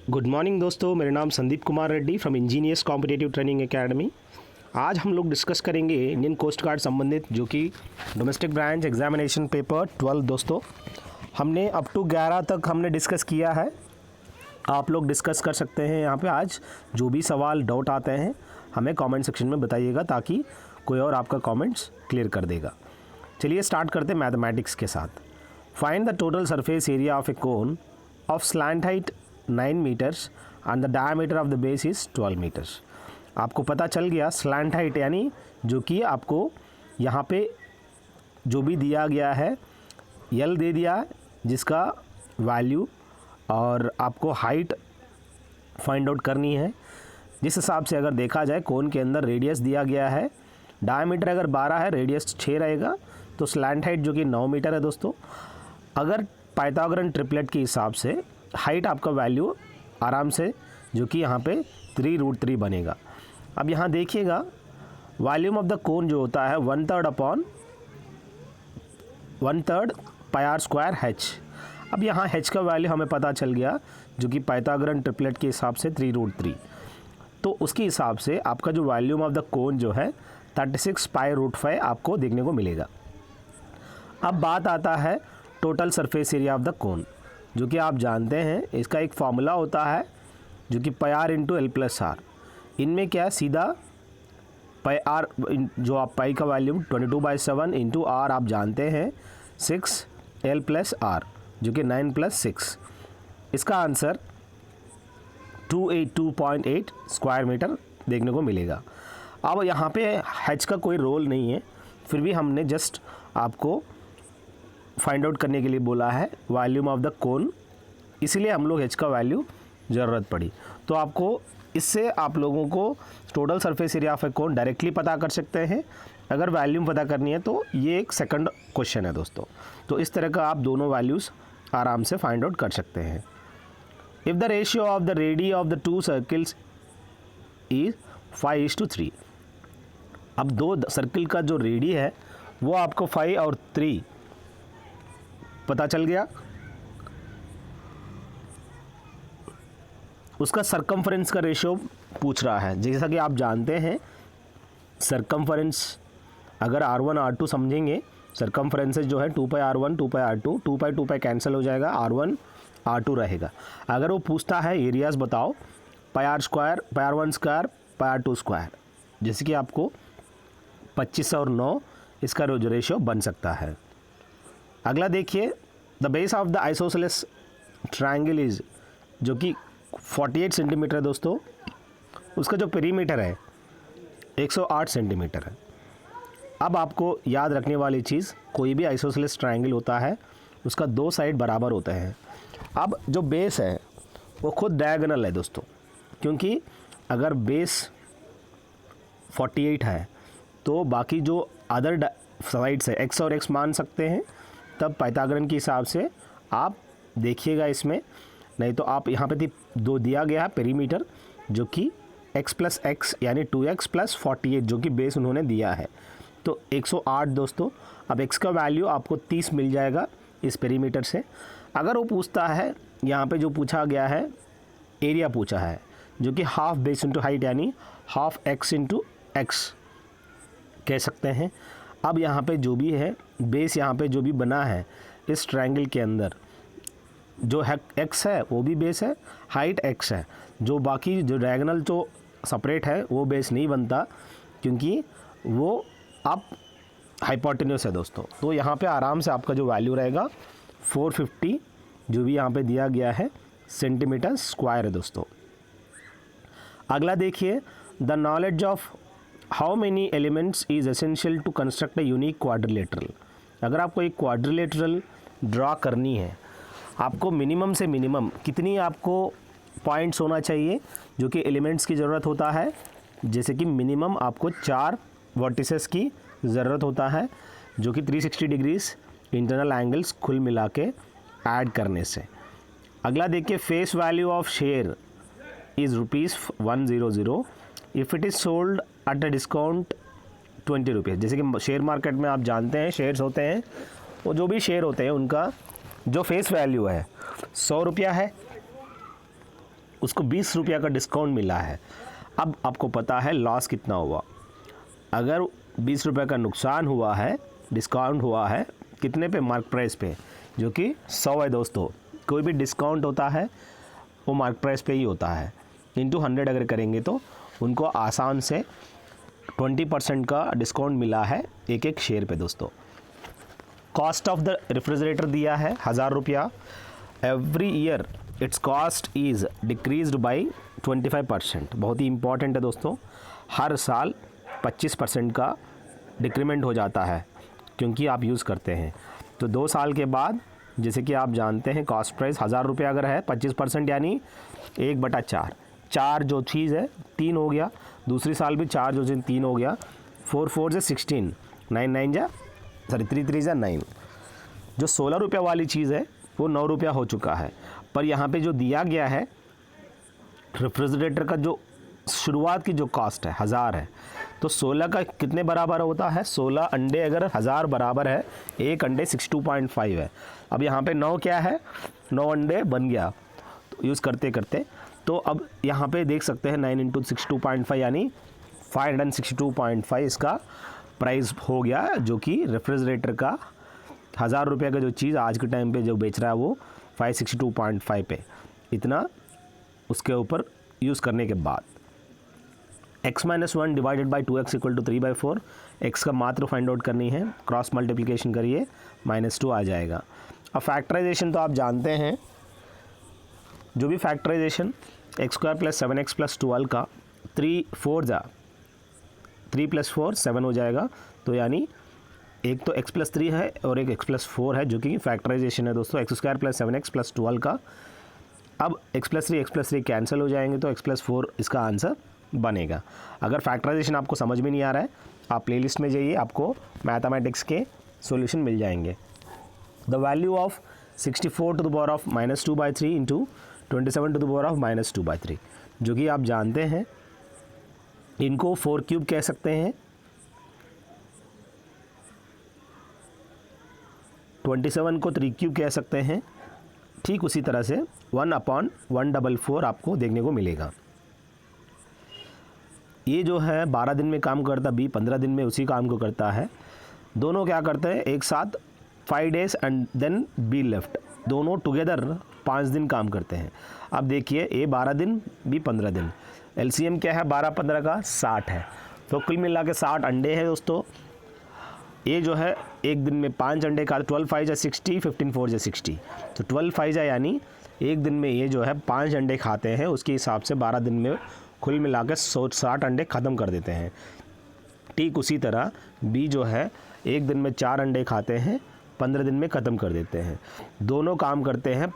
Good morning दोस्तों, मेरा नाम Sandeep Kumar Reddy from engineers competitive training academy. आज हम लोग डिस्कस करेंगे इंडियन कोस्ट गार्ड संबंधित जो कि डोमेस्टिक ब्रांच एग्जामिनेशन पेपर 12। दोस्तों हमने अप टू 11 तक हमने डिस्कस किया है। आप लोग डिस्कस कर सकते हैं यहाँ पे। आज जो भी सवाल डाउट आते हैं हमें कमेंट सेक्शन में बताइएगा ताकि कोई और आपका कमेंट्स क्लियर कर देगा। चलिए स्टार्ट करते हैं मैथमेटिक्स के साथ। Find the total surface area of a cone of slant height 9 metres and the diameter of the base is 12 metres. आपको पता चल गया स्लैंट हाइट यानी जो कि आपको यहाँ पे जो भी दिया गया है यल दे दिया जिसका वैल्यू, और आपको हाइट फाइंड आउट करनी है। जिस हिसाब से अगर देखा जाए कोन के अंदर रेडियस दिया गया है, डायमीटर अगर 12 है, रेडियस 6 रहेगा, तो स्लैंट हाइट जो कि 9 मीटर है दोस्तों। अगर पाइथागोरन ट्रिपलेट के हिसाब से हाइट आपका वैल्यू आराम से जो कि यहाँ पे 3√3 बनेगा। अब यहाँ देखिएगा वॉल्यूम ऑफ द कोन जो होता है 1/3 अपॉन 1/3 πr² h। अब यहाँ h का वैल्यू हमें पता चल गया जो कि पाइथागोरन ट्रिपलेट के हिसाब से 3√3, तो उसके हिसाब से आपका जो वॉल्यूम ऑफ द कोन जो है 36 π√5 आपको देखने को मिलेगा। अब बात आता है total surface area of the cone, जो कि आप जानते हैं इसका एक फार्मूला होता है जो कि πr × l+r। इनमें क्या है, सीधा πr जो आप पाई का वैल्यूम 22/7 × r आप जानते हैं 6l+r जो कि 9 + 6। इसका आंसर 282.8 स्क्वायर मीटर देखने को मिलेगा। अब यहाँ पे h का कोई रोल नहीं है, फिर भी हमने जस्ट आपको फाइंड आउट करने के लिए बोला है वॉल्यूम ऑफ द कोन, इसीलिए हम लोग h का वैल्यू ज़रूरत पड़ी। तो आपको इससे आप लोगों को total surface area of a cone directly पता कर सकते हैं। अगर वॉल्यूम पता करनी है तो ये एक सेकंड क्वेश्चन है दोस्तों। तो इस तरह का आप दोनों वैल्यूज़ आराम से फाइंड आउट कर सकते हैं। If the ratio of the ready of the 2 circles is 5:3। अब 2 सर्किल का जो रेडी है वो आपको 5 और 3 पता चल गया। उसका सरकमफ्रेंस का रेशियो पूछ रहा है। जैसा कि आप जानते हैं सरकमफ्रेंस अगर r1 r2 समझेंगे, सरकमफ्रेंसेस जो है 2πr1 2πr2 2π कैंसिल हो जाएगा, r1 r2 रहेगा। अगर वो पूछता है एरियाज बताओ πr², πr1², πr2², जैसे कि आपको 25 और 9 इसका रेशियो बन सकता है। अगला देखिए, the base of the isosceles triangle is जो कि 48 सेंटीमीटर है दोस्तों। उसका जो पेरीमीटर है 108 सेंटीमीटर है। अब आपको याद रखने वाली चीज़, कोई भी आइसोसेलेस ट्रायंगल होता है उसका 2 साइड बराबर होते हैं। अब जो बेस है वो खुद डायगोनल है दोस्तों, क्योंकि अगर बेस 48 है तो बाकी जो अदर साइड्स है x और x मान सकते हैं, तब पाइथागोरन के हिसाब से आप देखिएगा इसमें। नहीं तो आप यहाँ पे 2 दिया गया है पेरीमीटर जो कि x + x यानी 2x + 48 जो कि बेस उन्होंने दिया है, तो 108 दोस्तों। अब x का वैल्यू आपको 30 मिल जाएगा इस पेरीमीटर से। अगर वो पूछता है यहाँ पे जो पूछा गया है एरिया पूछा है जो कि हाफ बेस इंटू हाइट यानी हाफ x × x कह सकते हैं। अब यहाँ पे जो भी है बेस यहाँ पे जो भी बना है इस ट्रायंगल के अंदर जो है x है वो भी बेस है, हाइट x है। जो बाकी जो डायगोनल जो सेपरेट है वो बेस नहीं बनता क्योंकि वो आप हाइपोटेन्यूस है दोस्तों। तो यहाँ पे आराम से आपका जो वैल्यू रहेगा 450 जो भी यहाँ पे दिया गया है सेंटीमीटर स्क्वायर है दोस्तों। अगला देखिए, the knowledge of how many elements is essential to construct a unique quadrilateral. अगर आपको एक क्वाड्रिलेटरल ड्रा करनी है, आपको मिनिमम से मिनिमम कितनी आपको पॉइंट्स होना चाहिए जो कि एलिमेंट्स की ज़रूरत होता है। जैसे कि मिनिमम आपको 4 वर्टिसेस की ज़रूरत होता है जो कि 360 डिग्रीज इंटरनल एंगल्स कुल मिला के ऐड करने से। अगला देखिए, face value of share is ₹100 if it is sold at a discount 20 rupees. जैसे कि शेयर मार्केट में आप जानते हैं शेयर्स होते हैं, वो जो भी शेयर होते हैं उनका जो फेस वैल्यू है 100 रुपया है, उसको 20 रुपया का डिस्काउंट मिला है। अब आपको पता है लॉस कितना हुआ। अगर 20 रुपये का नुकसान हुआ है, डिस्काउंट हुआ है कितने पे, मार्क प्राइस पे, जो कि 100 है दोस्तों। कोई भी डिस्काउंट होता है वो मार्क प्राइस पे ही होता है। इंटू 100 अगर करेंगे तो उनको आसान से 20% का डिस्काउंट मिला है एक एक शेयर पे दोस्तों। कॉस्ट ऑफ द रेफ्रिजरेटर दिया है 1000 रुपया। Every year it's cost is decreased by 25%। बहुत ही इंपॉर्टेंट है दोस्तों, हर साल 25% का डिक्रीमेंट हो जाता है क्योंकि आप यूज़ करते हैं। तो 2 साल के बाद जैसे कि आप जानते हैं कॉस्ट प्राइस 1000 रुपया अगर है, 25% यानी 1/4। 4 जो चीज़ है 3 हो गया, दूसरी साल भी 4 जो चीज़ 3 हो गया। 4 4 से 16, 9 9 जा 3 3 जा 9। जो 16 रुपया वाली चीज़ है वो 9 रुपया हो चुका है। पर यहाँ पे जो दिया गया है रेफ्रिजरेटर का जो शुरुआत की जो कॉस्ट है 1000 है, तो 16 का कितने बराबर होता है, 16 अंडे अगर 1000 बराबर है, एक अंडे 62.5 है। अब यहाँ पे 9 क्या है, 9 अंडे बन गया तो यूज़ करते करते। तो अब यहाँ पे देख सकते हैं 9 × 62.5 यानी 562.5 इसका प्राइस हो गया, जो कि रेफ्रिजरेटर का 1000 रुपये का जो चीज़ आज के टाइम पे जो बेच रहा है वो 562.5 पे, इतना उसके ऊपर यूज़ करने के बाद। x-1 divided by 2x = 3/4। x का मात्र फाइंड आउट करनी है, क्रॉस मल्टीप्लिकेशन करिए, -2 आ जाएगा। अब फैक्टराइजेशन तो आप जानते हैं, जो भी फैक्टराइजेशन x² + 7x + 12 का 3 4 जा 3 + 4 7 हो जाएगा। तो यानी एक तो x + 3 है और एक x + 4 है जो कि फैक्टराइजेशन है दोस्तों, x² + 7x + 12 का। अब x + 3 कैंसिल हो जाएंगे तो x + 4 इसका आंसर बनेगा। अगर फैक्टराइजेशन आपको समझ में नहीं आ रहा है, आप प्लेलिस्ट में जाइए, आपको मैथमेटिक्स के सॉल्यूशन मिल जाएंगे। The value of 64 to the power of -2/3 into 27 to the power of -2/3, जो कि आप जानते हैं इनको 4 क्यूब कह सकते हैं, 27 को 3 क्यूब कह सकते हैं। ठीक उसी तरह से 1/144 आपको देखने को मिलेगा। ये जो है 12 दिन में काम करता, बी 15 दिन में उसी काम को करता है। दोनों क्या करते हैं एक साथ, 5 days and then B left, दोनों टुगेदर 5 दिन काम करते हैं। अब देखिए ए 12 दिन, बी 15 दिन, एलसीएम क्या है 12-15 का 60 है, तो कुल मिला के 60 अंडे हैं दोस्तों। ये जो है एक दिन में 5 अंडे खाते, 12 5 जा 60, 15 4 जा 60, तो 12 5 जा यानी एक दिन में ये जो है 5 अंडे खाते हैं, उसके हिसाब से 12 दिन में कुल मिला के 60 अंडे ख़त्म कर देते हैं। ठीक उसी तरह बी जो है एक दिन में 4 अंडे खाते हैं, 15 दिन में ख़त्म कर देते हैं। दोनों काम करते हैं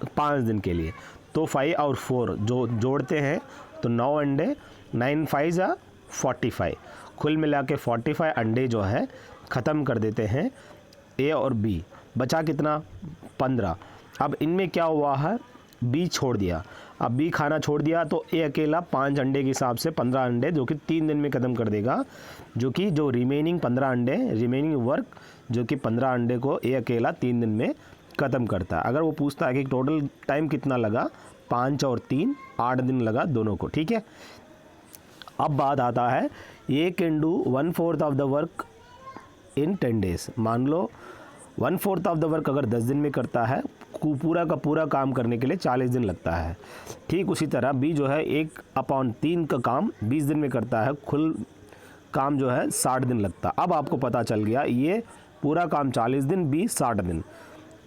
5 दिन के लिए, तो 5 और 4 जो जोड़ते हैं तो 9 अंडे, 9 5 जा 45, कुल मिला के 45 अंडे जो है ख़त्म कर देते हैं ए और बी। बचा कितना 15। अब इनमें क्या हुआ है, बी छोड़ दिया, अब बी खाना छोड़ दिया तो ए अकेला 5 अंडे के हिसाब से 15 अंडे जो कि 3 दिन में ख़त्म कर देगा, जो कि जो रिमेनिंग 15 अंडे, रिमेनिंग वर्क जो कि 15 अंडे को ए अकेला 3 दिन में ख़त्म करता है। अगर वो पूछता है कि टोटल टाइम कितना लगा, 5 और 3 8 दिन लगा दोनों को, ठीक है। अब बात आता है A can do 1/4 of the work in 10 days। मान लो 1/4 ऑफ द वर्क अगर 10 दिन में करता है, पूरा का पूरा काम करने के लिए 40 दिन लगता है। ठीक उसी तरह बी जो है 1/3 का काम 20 दिन में करता है, कुल काम जो है 60 दिन लगता है। अब आपको पता चल गया ये पूरा काम 40 दिन, बी 60 दिन,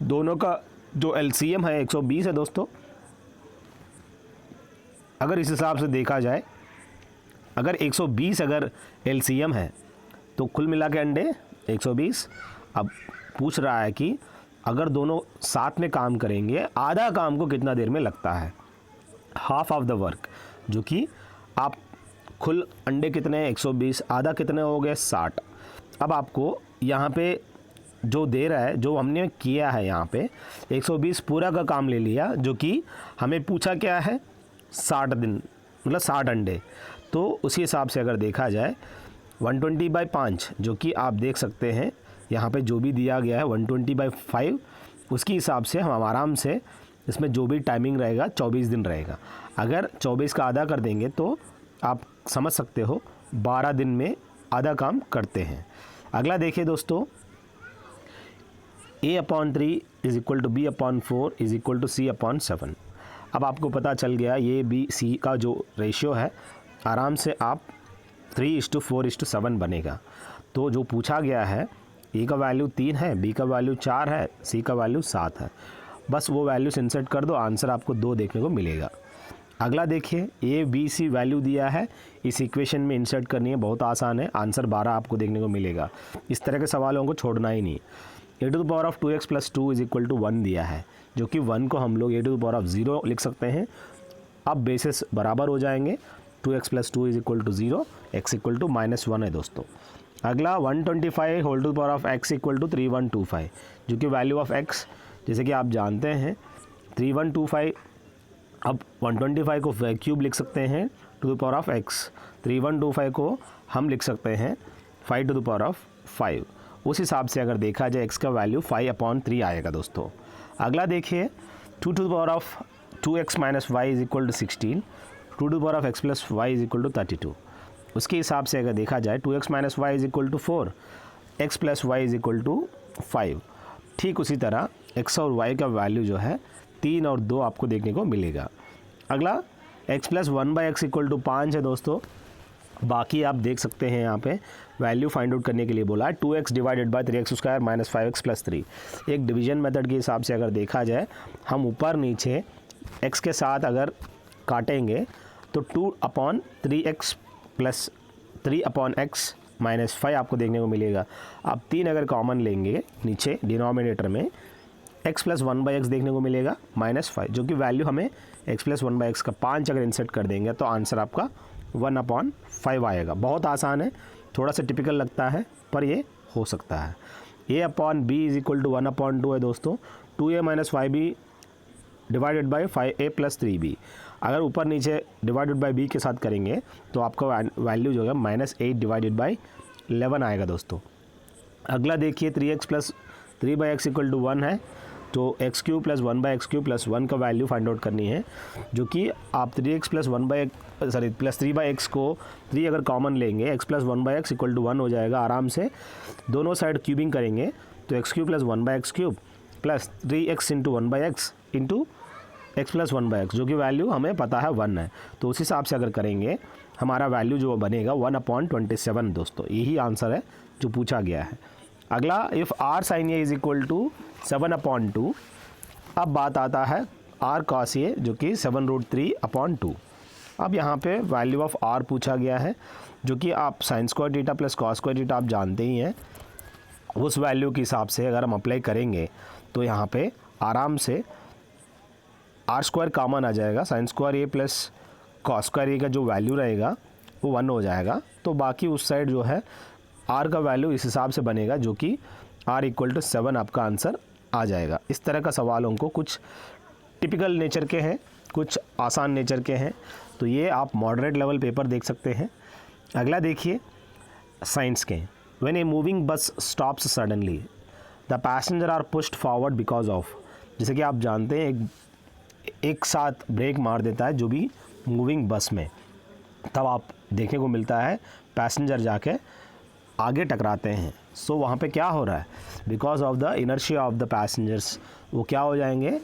दोनों का जो एलसीएम है 120 है दोस्तों। अगर इस हिसाब से देखा जाए, अगर 120 अगर एलसीएम है तो कुल मिला के अंडे 120। अब पूछ रहा है कि अगर दोनों साथ में काम करेंगे, आधा काम को कितना देर में लगता है, हाफ ऑफ द वर्क, जो कि आप कुल अंडे कितने 120, आधा कितने हो गए 60। अब आपको यहाँ पे जो दे रहा है, जो हमने किया है यहाँ पे 120 पूरा का काम ले लिया, जो कि हमें पूछा क्या है 60 दिन, मतलब 60 अंडे। तो उसी हिसाब से अगर देखा जाए 120/5, जो कि आप देख सकते हैं यहाँ पे जो भी दिया गया है 120/5, उसके हिसाब से हम आराम से इसमें जो भी टाइमिंग रहेगा 24 दिन रहेगा। अगर 24 का आधा कर देंगे तो आप समझ सकते हो 12 दिन में आधा काम करते हैं। अगला देखिए दोस्तों, A/3 is equal to B/4 is equal to C/7। अब आपको पता चल गया ये B/C का जो रेशियो है, आराम से आप 3:4:7 बनेगा। तो जो पूछा गया है, A का वैल्यू 3 है, B का वैल्यू 4 है, C का वैल्यू 7 है। बस वो वैल्यूज इंसर्ट कर दो, आंसर आपको 2 देखने को मिलेगा। अगला देखिए, A/B/C वैल्यू दिया है, इस इक्वेशन में इंसर्ट करनी है, बहुत आसान है, आंसर 12 आपको देखने को मिलेगा। इस तरह के सवालों को छोड़ना ही नहीं। A⁻2x + 2 इज इक्वल टू 1 दिया है, जो कि 1 को हम लोग A⁻0 लिख सकते हैं। अब बेसिस बराबर हो जाएंगे, 2x + 2 is equal to 0, x equal to -1 है दोस्तों। अगला 125x इक्वल टू 3125, जो कि वैल्यू ऑफ x, जैसे कि आप जानते हैं 3125, अब 125 को क्यूब लिख सकते हैं x, 3125 को हम लिख सकते हैं 5 उस हिसाब से अगर देखा जाए x का वैल्यू 5/3 आएगा दोस्तों। अगला देखिए, 2x - y is equal to 16, 2x + y is equal to 32। उसके हिसाब से अगर देखा जाए 2x - y is equal to 4, x + y is equal to 5। ठीक उसी तरह x और y का वैल्यू जो है 3 और 2 आपको देखने को मिलेगा। अगला x + 1/x इक्वल टू 5 है दोस्तों। बाकी आप देख सकते हैं यहाँ पे वैल्यू फाइंड आउट करने के लिए बोला है 2x / 3x² - 5x + 3। एक डिवीजन मेथड के हिसाब से अगर देखा जाए, हम ऊपर नीचे x के साथ अगर काटेंगे तो 2/3x + 3/x - 5 आपको देखने को मिलेगा। आप 3 अगर कॉमन लेंगे नीचे डिनोमिनेटर में, x + 1/x देखने को मिलेगा -5, जो कि वैल्यू हमें x + 1/x का 5 अगर इंसर्ट कर देंगे तो आंसर आपका 1/5 आएगा। बहुत आसान है, थोड़ा सा टिपिकल लगता है पर ये हो सकता है। A/B इज इक्वल टू 1/2 है दोस्तों। 2a - 5b divided by 5a + 3b। अगर ऊपर नीचे डिवाइडेड बाई b के साथ करेंगे तो आपका वैल्यू जो है -8/11 आएगा दोस्तों। अगला देखिए, 3x + 3/x इक्वल टू 1 है, तो x³ + 1/x³ + 1 का वैल्यू फाइंड आउट करनी है, जो कि आप 3x + 3/x को 3 अगर कॉमन लेंगे, x + 1/x इक्वल टू 1 हो जाएगा आराम से। दोनों साइड क्यूबिंग करेंगे तो x³ + 1/x³ + 3x × 1/x into x + 1/x, जो कि वैल्यू हमें पता है 1 है। तो उस हिसाब से अगर करेंगे हमारा वैल्यू जो बनेगा 1/27 दोस्तों। यही आंसर है जो पूछा गया है। अगला, if r sin a is equal to 7/2। अब बात आता है r cos a, जो कि 7√3/2। अब यहाँ पे वैल्यू ऑफ r पूछा गया है, जो कि आप sin² θ + cos² θ आप जानते ही हैं। उस वैल्यू के हिसाब से अगर हम अप्लाई करेंगे तो यहाँ पे आराम से r² कॉमन आ जाएगा, sin² a + cos² a का जो वैल्यू रहेगा वो 1 हो जाएगा। तो बाकी उस साइड जो है r का वैल्यू इस हिसाब से बनेगा, जो कि r = 7 आपका आंसर आ जाएगा। इस तरह का सवालों को कुछ टिपिकल नेचर के हैं, कुछ आसान नेचर के हैं, तो ये आप मॉडरेट लेवल पेपर देख सकते हैं। अगला देखिए, साइंस के, when a moving bus stops suddenly the passenger are pushed forward because of. जैसे कि आप जानते हैं एक साथ ब्रेक मार देता है जो भी मूविंग बस में, तब आप देखने को मिलता है पैसेंजर जाके आगे टकराते हैं। सो वहाँ पे क्या हो रहा है, because of the inertia of the passengers, वो क्या हो जाएंगे,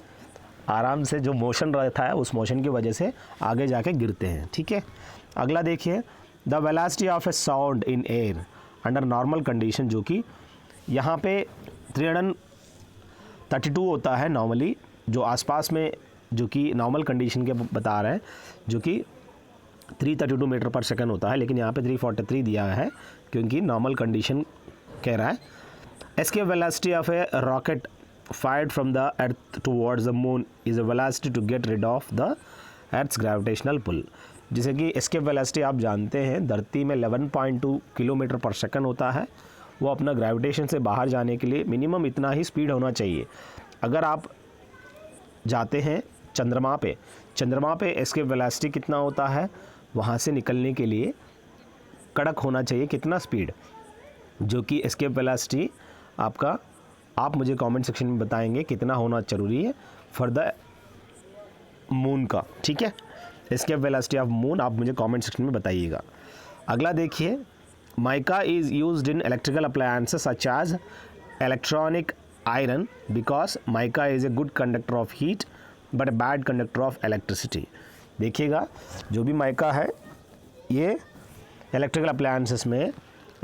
आराम से जो मोशन रहता है उस मोशन की वजह से आगे जाके गिरते हैं। ठीक है। अगला देखिए, the velocity of A sound in air under normal condition, जो कि यहाँ पे 332 होता है नॉर्मली, जो आसपास में जो कि नॉर्मल कंडीशन के बता रहे हैं, जो कि 332 मीटर पर सेकंड होता है, लेकिन यहाँ पे 343 दिया है क्योंकि नॉर्मल कंडीशन कह रहा है। Escape velocity of A rocket fired from the earth towards the moon is a velocity to get rid of the earth's gravitational pull। जैसे कि एस्केप वेलोसिटी आप जानते हैं धरती में 11.2 किलोमीटर पर सेकंड होता है। वो अपना ग्रेविटेशन से बाहर जाने के लिए मिनिमम इतना ही स्पीड होना चाहिए। अगर आप जाते हैं चंद्रमा पे एस्केप वेलोसिटी कितना होता है, वहाँ से निकलने के लिए कड़क होना चाहिए कितना स्पीड, जो कि एस्केप वेलोसिटी आपका, आप मुझे कमेंट सेक्शन में बताएंगे कितना होना ज़रूरी है फॉर द मून का, ठीक है, एस्केप वेलोसिटी ऑफ मून आप मुझे कमेंट सेक्शन में बताइएगा। अगला देखिए, mica is used in electrical appliances such as electronic iron because mica is a good conductor of heat but a bad conductor of electricity. देखिएगा, जो भी माइका है ये इलेक्ट्रिकल अप्लायंसेस में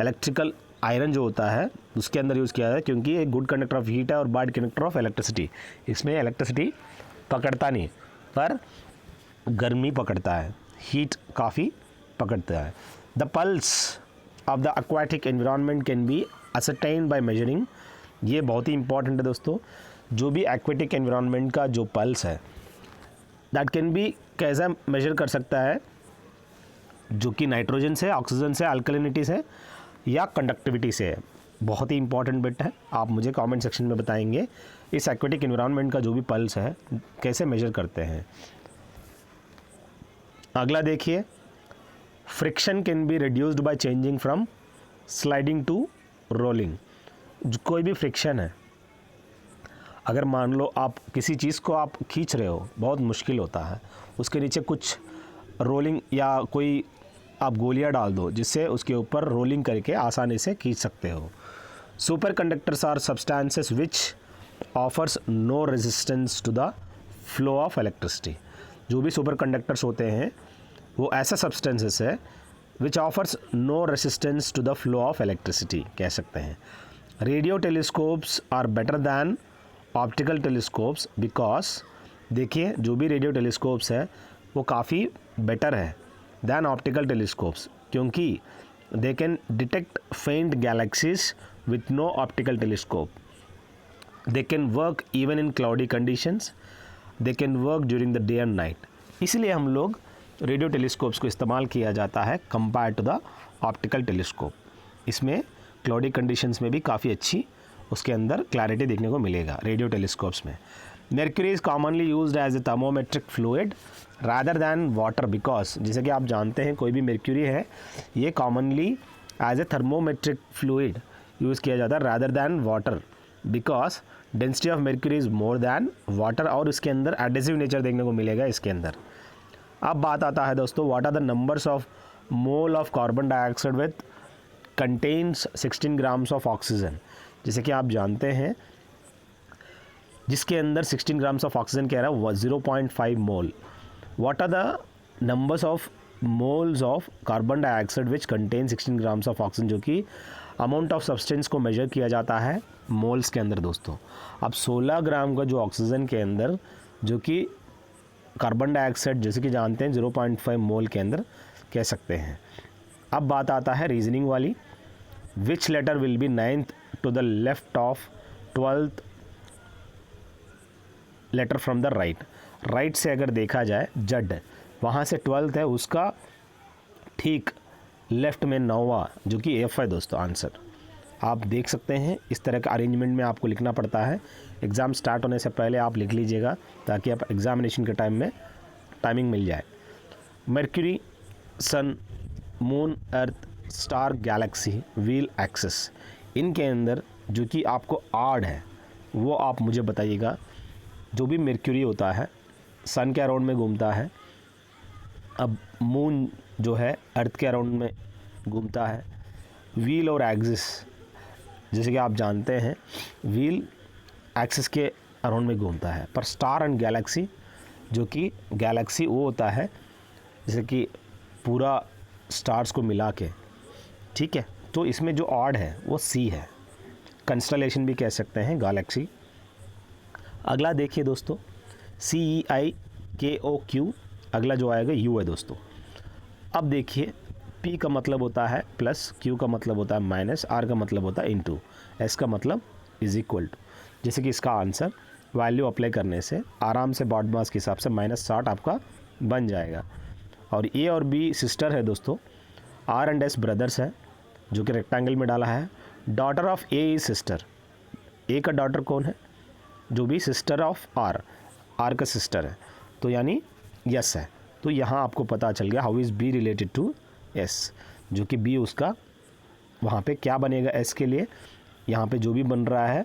इलेक्ट्रिकल आयरन जो होता है उसके अंदर यूज़ किया जाता है, क्योंकि ये गुड कंडक्टर ऑफ हीट है और बैड कंडक्टर ऑफ इलेक्ट्रिसिटी। इसमें इलेक्ट्रिसिटी पकड़ता नहीं पर गर्मी पकड़ता है, हीट काफ़ी पकड़ता है। The pulse of the aquatic environment can be ascertained by measuring. ये बहुत ही इंपॉर्टेंट है दोस्तों, जो भी एक्वाटिक एनवायरनमेंट का जो पल्स है दैट कैन बी कैसा मेजर कर सकता है, जो कि नाइट्रोजन से, ऑक्सीजन से, अल्कलिनिटी से या कंडक्टिविटी से है। बहुत ही इंपॉर्टेंट बिट है, आप मुझे कमेंट सेक्शन में बताएंगे इस एक्वाटिक एनवायरनमेंट का जो भी पल्स है कैसे मेजर करते हैं। अगला देखिए, friction can be reduced by changing from sliding to rolling. कोई भी फ्रिक्शन है, अगर मान लो आप किसी चीज़ को आप खींच रहे हो, बहुत मुश्किल होता है, उसके नीचे कुछ रोलिंग या कोई आप गोलियां डाल दो जिससे उसके ऊपर रोलिंग करके आसानी से खींच सकते हो। Super conductors are substances which offers no resistance to the flow of electricity. जो भी सुपर कंडक्टर्स होते हैं वो ऐसा सब्सटेंसेस है which offers no resistance to the flow of electricity कह सकते हैं। Radio telescopes are better than optical telescopes because, देखिए जो भी रेडियो टेलीस्कोप्स है वो काफ़ी बेटर है दैन ऑप्टिकल टेलीस्कोप्स, क्योंकि they can detect faint galaxies with no optical telescope. They can work even in cloudy conditions, they can work during the day and night. इसलिए हम लोग रेडियो टेलीस्कोप्स को इस्तेमाल किया जाता है compare to the optical telescope. इसमें cloudy conditions में भी काफ़ी अच्छी उसके अंदर क्लैरिटी देखने को मिलेगा रेडियो टेलीस्कोप्स में। Mercury is commonly used as a thermometric fluid rather than water because, जैसे कि आप जानते हैं कोई भी mercury है ये commonly as a thermometric fluid use किया जाता है rather than water because density of mercury is more than water और इसके अंदर adhesive nature देखने को मिलेगा इसके अंदर। अब बात आता है दोस्तों, what are the numbers of mole of carbon dioxide with contains 16 grams of oxygen। जैसे कि आप जानते हैं जिसके अंदर 16 ग्राम्स ऑफ ऑक्सीजन कह रहा है 0.5 mole. What are the numbers of moles of carbon dioxide which contain 16 grams of oxygen, जो कि अमाउंट ऑफ सब्सटेंस को मेजर किया जाता है मोल्स के अंदर दोस्तों। अब 16 ग्राम का जो ऑक्सीजन के अंदर जो कि कार्बन डाइऑक्साइड जैसे कि जानते हैं 0.5 मोल के अंदर कह सकते हैं। अब बात आता है रीजनिंग वाली, which letter will be 9th to the left of 12th letter from the right. Right से अगर देखा जाए जड, वहाँ से 12th है उसका ठीक लेफ्ट में 9वां जो कि एफ है दोस्तों आंसर। आप देख सकते हैं इस तरह का अरेंजमेंट में आपको लिखना पड़ता है। एग्ज़ाम स्टार्ट होने से पहले आप लिख लीजिएगा ताकि आप एग्जामिनेशन के टाइम में टाइमिंग मिल जाए। मर्क्यूरी, सन, मून, अर्थ, स्टार, गैलेक्सी, व्हील, एक्सिस, इनके अंदर जो कि आपको आड है वो आप मुझे बताइएगा। जो भी मर्क्यूरी होता है सन के अराउंड में घूमता है, अब मून जो है अर्थ के अराउंड में घूमता है, व्हील और एक्सिस जैसे कि आप जानते हैं व्हील एक्सिस के अराउंड में घूमता है। पर स्टार एंड गैलेक्सी जो कि गैलेक्सी वो होता है जैसे कि पूरा स्टार्स को मिला के, ठीक है। तो इसमें जो ऑड है वो सी है, कंस्टलेशन भी कह सकते हैं गैलेक्सी। अगला देखिए दोस्तों, CEIKOQ, अगला जो आएगा U है दोस्तों। अब देखिए P का मतलब होता है प्लस, Q का मतलब होता है माइनस, R का मतलब होता है इनटू, S का मतलब इज इक्वल टू। जैसे कि इसका आंसर वैल्यू अप्लाई करने से आराम से बॉड मास के हिसाब से -60 आपका बन जाएगा। और A और B सिस्टर है दोस्तों, R एंड S ब्रदर्स है जो कि रेक्टेंगल में डाला है। Daughter of A is sister, A का डॉटर कौन है? जो भी सिस्टर ऑफ R, R का सिस्टर है तो यानी यस है। तो यहाँ आपको पता चल गया how is B related to S, जो कि B उसका वहाँ पे क्या बनेगा S के लिए। यहाँ पे जो भी बन रहा है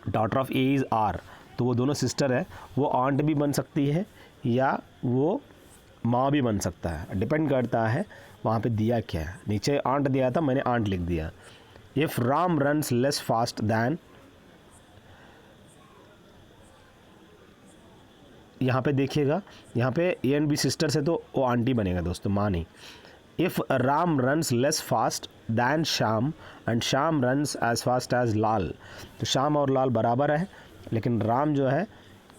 daughter of A is R, तो वो दोनों सिस्टर है, वो आंट भी बन सकती है या वो माँ भी बन सकता है, डिपेंड करता है वहाँ पे दिया क्या है। नीचे आंट दिया था, मैंने आंट लिख दिया। If Ram runs less fast than, यहाँ पे देखिएगा, यहाँ पे ए एंड बी सिस्टर्स है तो वो आंटी बनेगा दोस्तों, माँ नहीं। If Ram runs less fast than Shyam and Shyam runs as fast as Lal, तो श्याम और लाल बराबर है, लेकिन राम जो है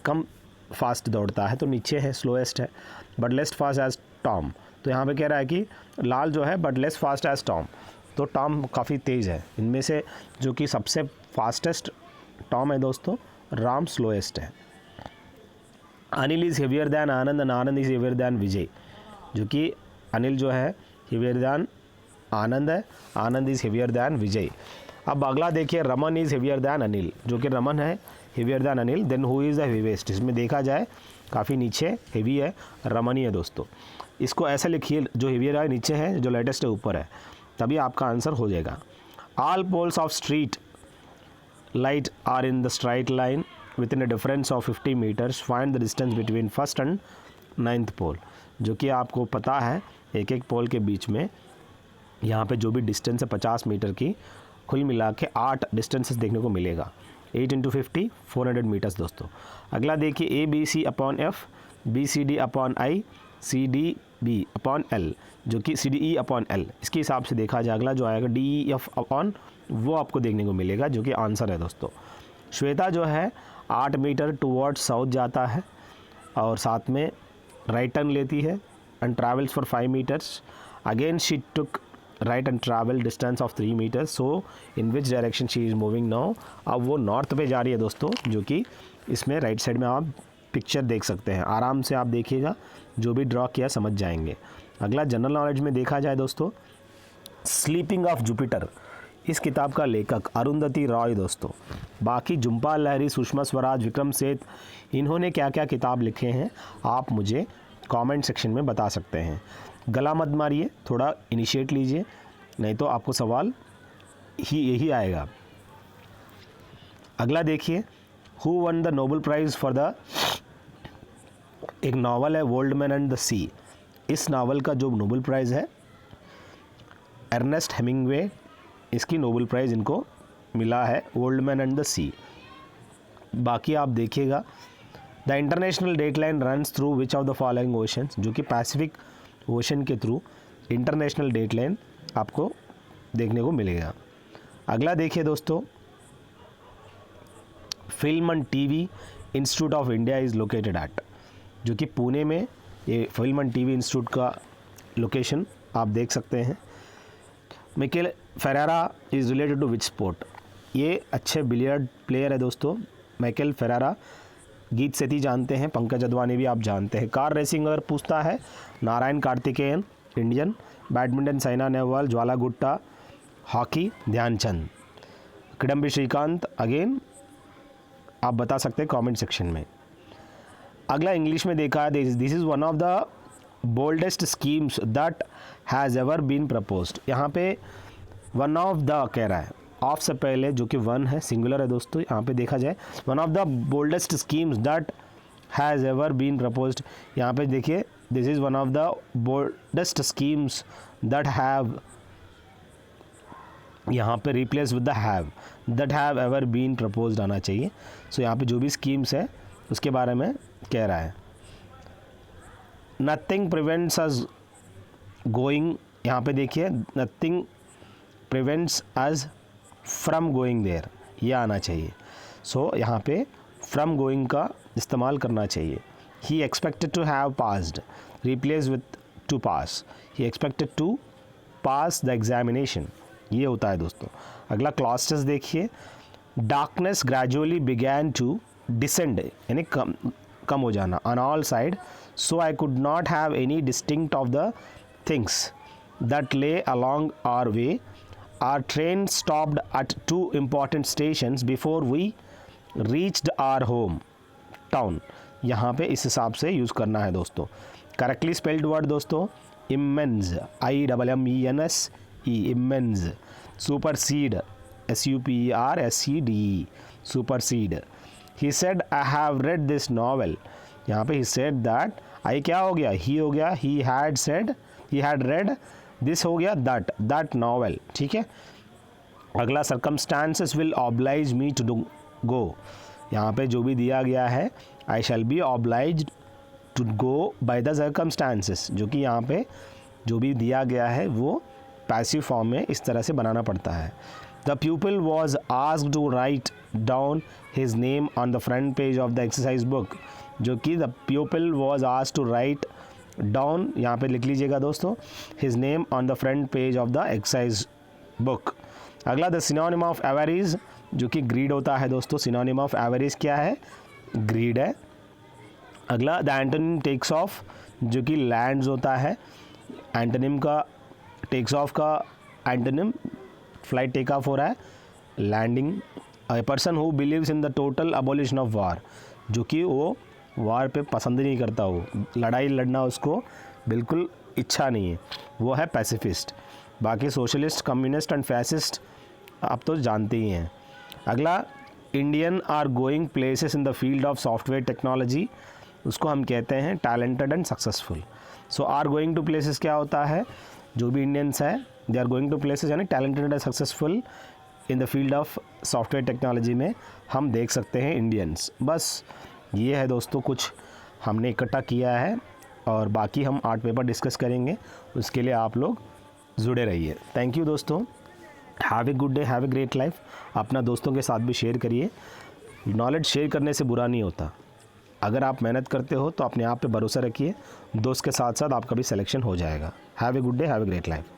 कम फास्ट दौड़ता है तो नीचे है, स्लोएस्ट है। But less fast as Tom, तो यहाँ पे कह रहा है कि लाल जो है but less fast as Tom, तो टॉम काफ़ी तेज़ है। इनमें से जो कि सबसे फास्टेस्ट टॉम है दोस्तों, राम स्लोएस्ट है। Anil is heavier than Anand and Anand is heavier than Vijay, जो कि अनिल जो है हेवियर दैन आनंद है, Anand is heavier than Vijay. अब अगला देखिए, Raman is heavier than Anil, जो कि रमन है heavier than Anil. Then who is the heaviest, इसमें देखा जाए काफ़ी नीचे हेवी है, रमन ही है दोस्तों। इसको ऐसे लिखिए, जो हेवियर है नीचे है, जो लेटेस्ट है ऊपर है, तभी आपका आंसर हो जाएगा। All poles of street light are in the straight line within a difference of 50 meters, find the distance between first and 9th pole. जो कि आपको पता है एक एक पोल के बीच में यहाँ पे जो भी डिस्टेंस है 50 मीटर की, कुल मिला के 8 डिस्टेंसेस देखने को मिलेगा। 8 × 50 400 मीटर्स दोस्तों। अगला देखिए, A B C upon F, B C D upon I, C D B upon L, जो कि C D E upon L, इसके हिसाब से देखा जाए अगला जो आएगा डी ई एफ अपॉन, वो आपको देखने को मिलेगा, जो कि आंसर है दोस्तों। श्वेता जो है 8 मीटर टुवर्ड्स साउथ जाता है और साथ में राइट टर्न लेती है and travels for 5 meters. Again she took right and travel distance of 3 meters, so in which direction she is moving now. अब वो नॉर्थ पे जा रही है दोस्तों, जो कि इसमें राइट साइड में आप पिक्चर देख सकते हैं, आराम से आप देखिएगा, जो भी ड्रॉ किया समझ जाएंगे। अगला जनरल नॉलेज में देखा जाए दोस्तों, स्लीपिंग ऑफ जुपिटर, इस किताब का लेखक अरुंधति रॉय दोस्तों। बाकी झुम्पा लाहिरी, सुषमा स्वराज, विक्रम सेठ, इन्होंने क्या क्या किताब लिखे हैं आप मुझे कमेंट सेक्शन में बता सकते हैं। गला मत मारिए, थोड़ा इनिशिएट लीजिए, नहीं तो आपको सवाल ही यही आएगा। अगला देखिए, who one the Nobel prize for the, एक नावल है ओल्ड मैन एंड द सी। इस नावल का जो नोबेल प्राइज़ है अर्नेस्ट हेमिंग्वे, इसकी नोबेल प्राइज़ इनको मिला है, ओल्ड मैन एंड द सी। बाकी आप देखिएगा, the international dateline runs through which of the following oceans, जो कि पैसिफिक ओशन के थ्रू इंटरनेशनल डेटलाइन आपको देखने को मिलेगा। अगला देखिए दोस्तों, film and TV institute of India is located at, जो कि पुणे में ये फिल्म एंड टीवी इंस्टीट्यूट का लोकेशन आप देख सकते हैं। Michael Ferreira is related to which sport, ये अच्छे बिलियर्ड प्लेयर है दोस्तों, माइकल फेरेरा। गीत सेठी जानते हैं, पंकज अदवानी भी आप जानते हैं। कार रेसिंग अगर पूछता है, नारायण कार्तिकेयन इंडियन। बैडमिंटन साइना नेहवाल, ज्वाला गुट्टा। हॉकी ध्यानचंद। किडम्बी श्रीकांत अगेन आप बता सकते हैं कमेंट सेक्शन में। अगला इंग्लिश में देखा है, this is one of the boldest schemes that has ever been proposed. यहाँ पे वन ऑफ द कह रहा है, ऑफ से पहले जो कि वन है, सिंगुलर है दोस्तों। यहाँ पे देखा जाए, one of the boldest schemes that has ever been proposed, यहाँ पे देखिए, this is one of the boldest schemes that have, यहाँ पे replace with the have, that have ever been proposed आना चाहिए। सो यहाँ पे जो भी स्कीम्स है उसके बारे में कह रहा है। नथिंग प्रिवेंट्स अस गोइंग, यहाँ पे देखिए, nothing prevents us from going there, ये आना चाहिए। सो यहाँ पे फ्रॉम गोइंग का इस्तेमाल करना चाहिए। He expected to have passed, replace with to pass, he expected to pass the examination, ये होता है दोस्तों। अगला क्लॉस्टर्स देखिए, darkness gradually began to descend, यानी कम हो जाना, on all side, so I could not have any distinct of the things that lay along our way, our train stopped at 2 important stations before we reached our home town. यहाँ पे इस हिसाब से use करना है दोस्तों। Correctly spelled word दोस्तों, immense, IMMENS, immense. Supersede, SUPERSEDE, supersede. He said, I have read this novel, यहाँ पे ही सेड दैट, आई क्या हो गया, ही हो गया, he had said, he had read, this हो गया दैट नॉवेल, ठीक है। अगला circumstances will oblige me to go, यहाँ पे जो भी दिया गया है I shall be obliged to go by the circumstances, जो कि यहाँ पे जो भी दिया गया है वो पैसिव फॉर्म में इस तरह से बनाना पड़ता है। The pupil was asked to write down his name on the front page of the exercise book, जो कि the pupil was asked to write down, यहाँ पे लिख लीजिएगा दोस्तों, his name on the front page of the exercise book. अगला the synonym of average, जो कि ग्रीड होता है दोस्तों, सिनोनिम ऑफ एवरेज क्या है, ग्रीड है। अगला द एंटोनिम टेक्स ऑफ, जो कि लैंड्स होता है, एंटोनिम का टेक्स ऑफ का एंटोनिम फ्लाइट टेक ऑफ हो रहा है, landing. A person who believes in the total abolition of war, जो कि वो वार पे पसंद नहीं करता, हो लड़ाई लड़ना उसको बिल्कुल इच्छा नहीं है, वो है पैसिफिस्ट। बाकी सोशलिस्ट, कम्युनिस्ट एंड फैसिस्ट आप तो जानते ही हैं। अगला Indian are going places in the field of software technology, उसको हम कहते हैं talented and successful. So are going to places क्या होता है, जो भी इंडियंस है they are going to places, यानी talented and successful in the field of software technology में हम देख सकते हैं इंडियंस। बस ये है दोस्तों कुछ हमने इकट्ठा किया है, और बाकी हम आर्ट पेपर डिस्कस करेंगे, उसके लिए आप लोग जुड़े रहिए। थैंक यू दोस्तों, have a good day, have a great life. अपना दोस्तों के साथ भी शेयर करिए, नॉलेज शेयर करने से बुरा नहीं होता। अगर आप मेहनत करते हो तो अपने आप पे भरोसा रखिए, दोस्त के साथ साथ आपका भी सिलेक्शन हो जाएगा। Have a good day, have a great life.